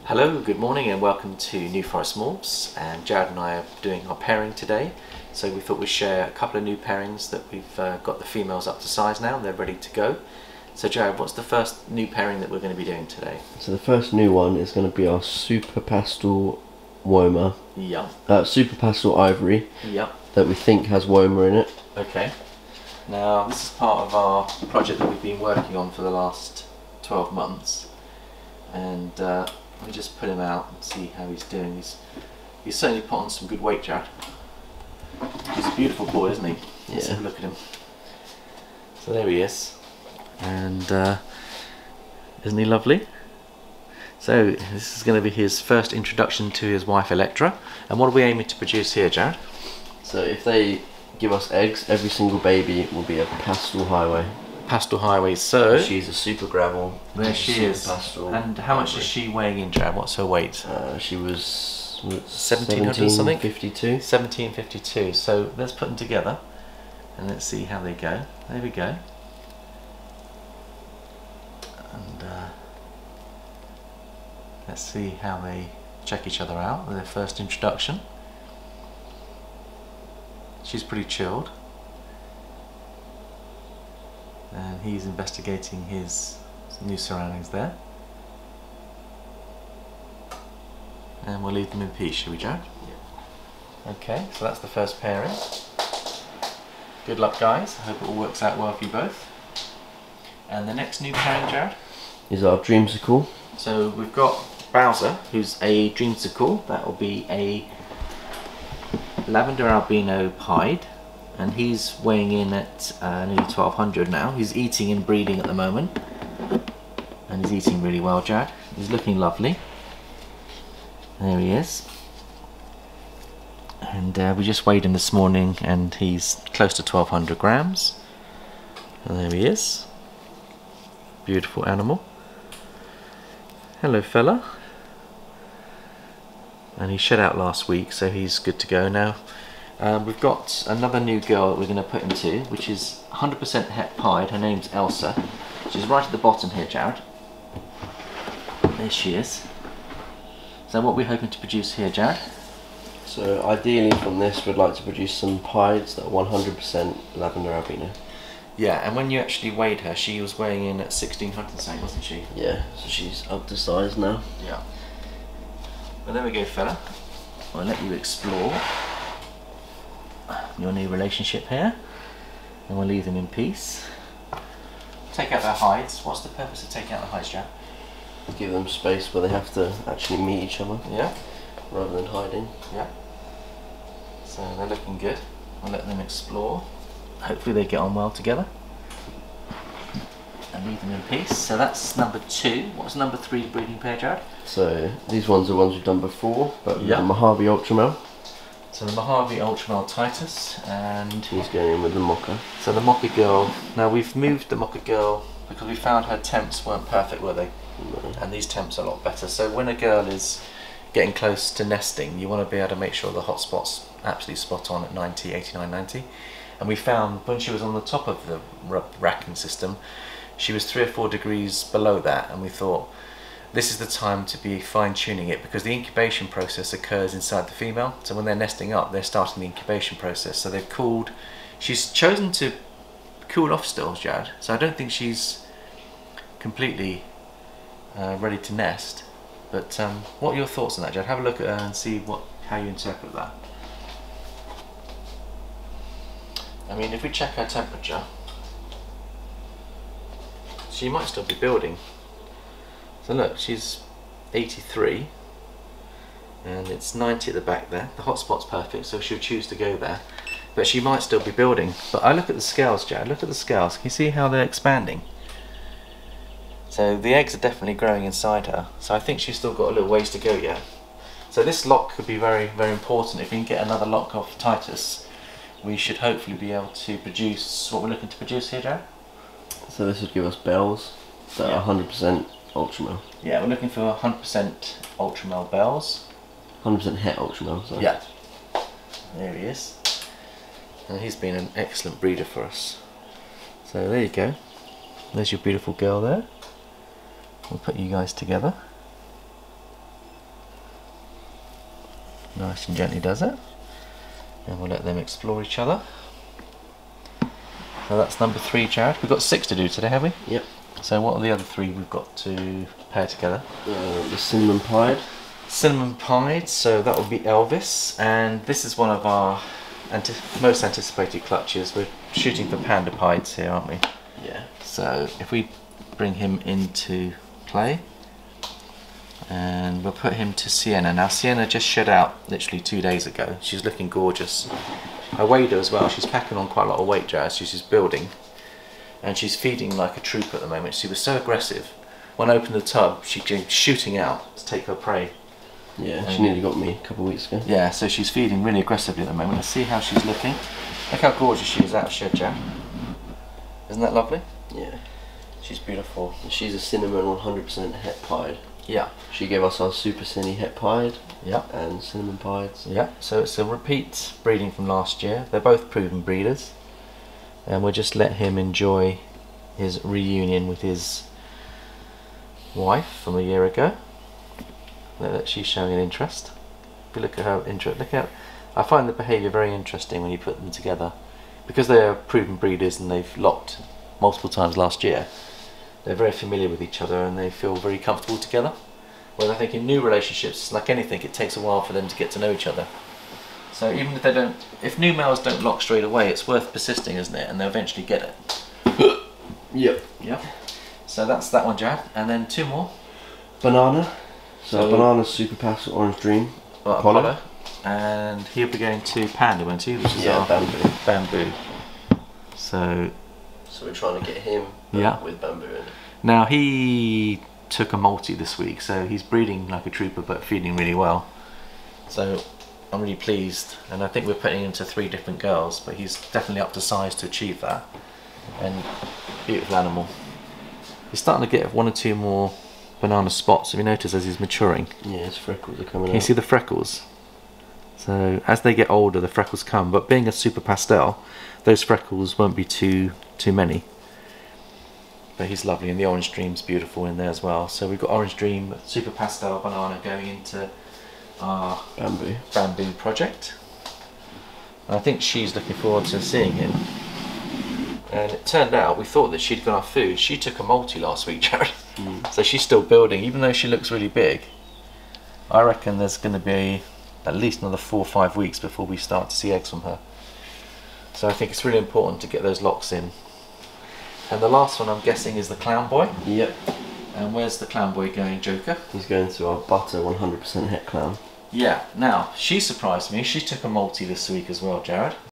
Hello, good morning and welcome to New Forest Morphs, and Jared and I are doing our pairing today, so we thought we'd share a couple of new pairings that we've got the females up to size now, they're ready to go. So Jared, what's the first new pairing that we're going to be doing today? So the first new one is going to be our Super Pastel Woma. Yeah. Super Pastel Ivory. Yeah. That we think has Woma in it. Okay. Now this is part of our project that we've been working on for the last 12 months, and we just put him out and see how he's doing. He's certainly put on some good weight, Jared. He's a beautiful boy, isn't he? Yeah. Let's have a look at him. So there he is, and isn't he lovely? So this is going to be his first introduction to his wife Electra. And what are we aiming to produce here, Jared? So if they give us eggs, every single baby will be a Pastel Highway. Pastel Highway. So she's a super gravel. There she is. Pastel and how much Ivory. is she weighing in, Jared? What's her weight? She was 1700 something? 1752. 1752. So let's put them together and let's see how they go. There we go. And let's see how they check each other out with their first introduction. She's pretty chilled, and he's investigating his new surroundings there. And we'll leave them in peace, shall we, Jared? Yeah. Okay, so that's the first pairing. Good luck, guys. I hope it all works out well for you both. And the next new pairing, Jared, is our dreamscicle. So we've got Bowser, who's a dreamscicle. That will be a lavender albino pied, and he's weighing in at nearly 1200 now. He's eating and breeding at the moment, and he's eating really well, Jared. He's looking lovely. There he is. And we just weighed him this morning, and he's close to 1200 grams. And there he is. Beautiful animal. Hello, fella. And he shed out last week, so he's good to go now. We've got another new girl that we're going to put into, which is 100% het pied. Her name's Elsa. She's right at the bottom here, Jared. There she is. So what we're hoping to produce here, Jared? So ideally from this we'd like to produce some pieds that are 100% lavender albino. Yeah, and when you actually weighed her, she was weighing in at 1600 something, wasn't she? Yeah, so she's up to size now. Yeah. Well, there we go, fella. I'll let you explore your new relationship here, and we'll leave them in peace. Take out their hides. What's the purpose of taking out the hides, Jack? Give them space where they have to actually meet each other. Yeah. Rather than hiding. Yeah. So they're looking good. We'll let them explore. Hopefully they get on well together. And leave them in peace. So that's number 2. What's number 3 breeding pair, Jared? So these ones are ones we've done before, but yeah. The Mojave Ultramel. So the Mojave Ultramel Titus, and he's going in with the Mocha. So the Mocha girl. Now we've moved the Mocha girl because we found her temps weren't perfect, were they? No. And these temps are a lot better. So when a girl is getting close to nesting, you want to be able to make sure the hot spot's absolutely spot on at 90, 89, 90. And we found when she was on the top of the racking system, she was 3 or 4 degrees below that, and we thought this is the time to be fine-tuning it, because the incubation process occurs inside the female. So when they're nesting up, they're starting the incubation process. So they've cooled. She's chosen to cool off still, Jared. So I don't think she's completely ready to nest. But what are your thoughts on that, Jared? Have a look at her and see how you interpret that. I mean, if we check her temperature, she might still be building. So look, she's 83 and it's 90 at the back there. The hotspot's perfect, so she'll choose to go there. But she might still be building. But I look at the scales, Jared, look at the scales. Can you see how they're expanding? So the eggs are definitely growing inside her. So I think she's still got a little ways to go yet. So this lock could be very, very important. If we can get another lock off Titus, we should hopefully be able to produce what we're looking to produce here, Jared. So this would give us bells that are 100% Ultramel. Yeah, we're looking for 100% Ultramel bells. 100% het Ultramel, sorry. Yeah. There he is. And he's been an excellent breeder for us. So there you go. There's your beautiful girl there. We'll put you guys together. Nice and gently does it. And we'll let them explore each other. So that's number 3, Jared. We've got 6 to do today, have we? Yep. So what are the other 3 we've got to pair together? The cinnamon pied. Cinnamon pied, so that will be Elvis, and this is one of our most anticipated clutches. We're shooting for Panda Pieds here, aren't we? Yeah. So if we bring him into play, and we'll put him to Sienna. Now Sienna just shed out literally 2 days ago. She's looking gorgeous. I weighed her as well. She's packing on quite a lot of weight, Jazz. She's building, and she's feeding like a troop at the moment. She was so aggressive. When I opened the tub, she came shooting out to take her prey. Yeah, she nearly got me a couple of weeks ago. Yeah, so she's feeding really aggressively at the moment. Let's see how she's looking. Look how gorgeous she is out of shed, Jack. Isn't that lovely? Yeah. She's beautiful. And she's a cinnamon 100% het pied. Yeah. She gave us our super cinny het pied. Yeah. And cinnamon pieds. Yeah, so it's a repeat breeding from last year. They're both proven breeders. And we'll just let him enjoy his reunion with his wife from a year ago. That she's showing an interest. If you look at her interest, I find the behaviour very interesting when you put them together, because they are proven breeders and they've locked multiple times last year. They're very familiar with each other and they feel very comfortable together. Whereas I think in new relationships, like anything, it takes a while for them to get to know each other. So even if they don't, if new males don't lock straight away, it's worth persisting, isn't it? And they'll eventually get it. Yep. Yep. So that's that one, Jack. And then 2 more. Banana. So Banana's Super Pastel Orange Dream. Apollo. And he'll be going to Panda, won't he? Which is our Bamboo. Bamboo. So we're trying to get him with Bamboo in it. Now he took a multi this week, so he's breeding like a trooper but feeding really well. So I'm really pleased, and I think we're putting him to 3 different girls, but he's definitely up to size to achieve that. And beautiful animal. He's starting to get 1 or 2 more banana spots, have you noticed, as he's maturing? Yeah, his freckles are coming out. Can you see the freckles? So as they get older, the freckles come, but being a super pastel, those freckles won't be too many. But he's lovely, and the Orange Dream's beautiful in there as well. So we've got Orange Dream, Super Pastel Banana going into our Bamboo project. And I think she's looking forward to seeing him. And it turned out, we thought that she'd gone off food. She took a multi last week, Jared. So she's still building, even though she looks really big. I reckon there's going to be at least another 4 or 5 weeks before we start to see eggs from her. So I think it's really important to get those locks in. And the last one, I'm guessing, is the Clown Boy. Yep. And where's the Clown Boy going, Joker? He's going to our Butter 100% het clown. Yeah. Now, she surprised me. She took a multi this week as well, Jared.